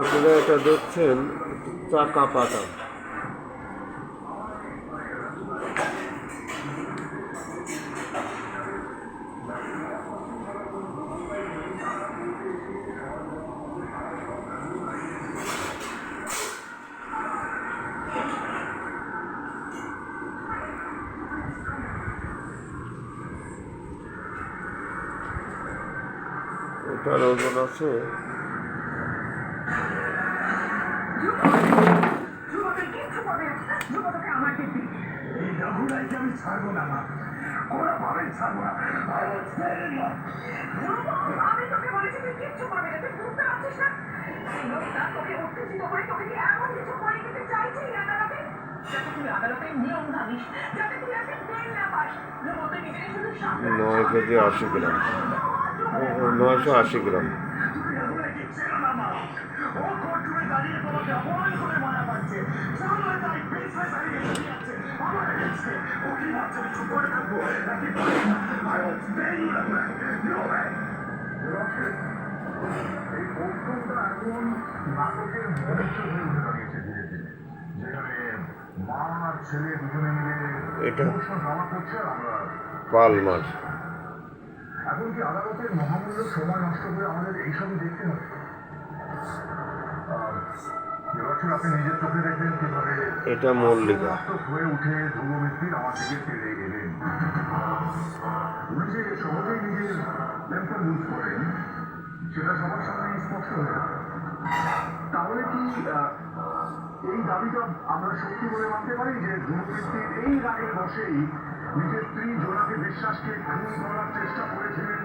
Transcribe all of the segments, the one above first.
আপনারা এটা দেখছেন চাকা পাতা। এটার ওজন আছে নয় কেজি 80 গ্রাম, 980 গ্রাম। এটা পাল মাছ। এমনকি আদালতের মহামূল্য সময় নষ্ট করে আমাদের এইসবই দেখতে হবে। আপনি নিজের চোখে দেখলেন কিভাবে এটা মল্লিকা হয়ে উঠে ধ্রুব মিত্র আমার দিকে ফিরে গেলেন। উনি যে সহজেই নিজের টেম্পার লুজ করেন সেটা সবার সামনে স্পষ্ট হয়ে গেল। তাহলে কি এই দাবিটা আমরা সত্যি বলে মানতে পারি যে ধ্রুব মিত্র এই রাগের বসেই নিজের স্ত্রী জোনাকে বিশ্বাসকে খুন করার চেষ্টা করেছিলেন?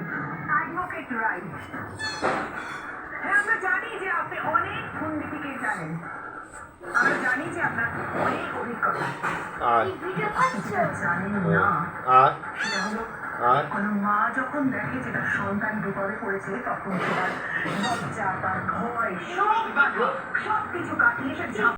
অ্যাডভোকেট রাইট, আমরা জানি যে আপনি অনেক খুননীতিকে জানেন, আমরা জানি যে আপনার অনেক অভিজ্ঞতা। জানেন না সেটা হলো কোনো মা যখন দেখে যে তার সন্তান বিপদে পড়েছে তখন তার লজ্জা, তার ভয়, সব কিছু কাটিয়ে সে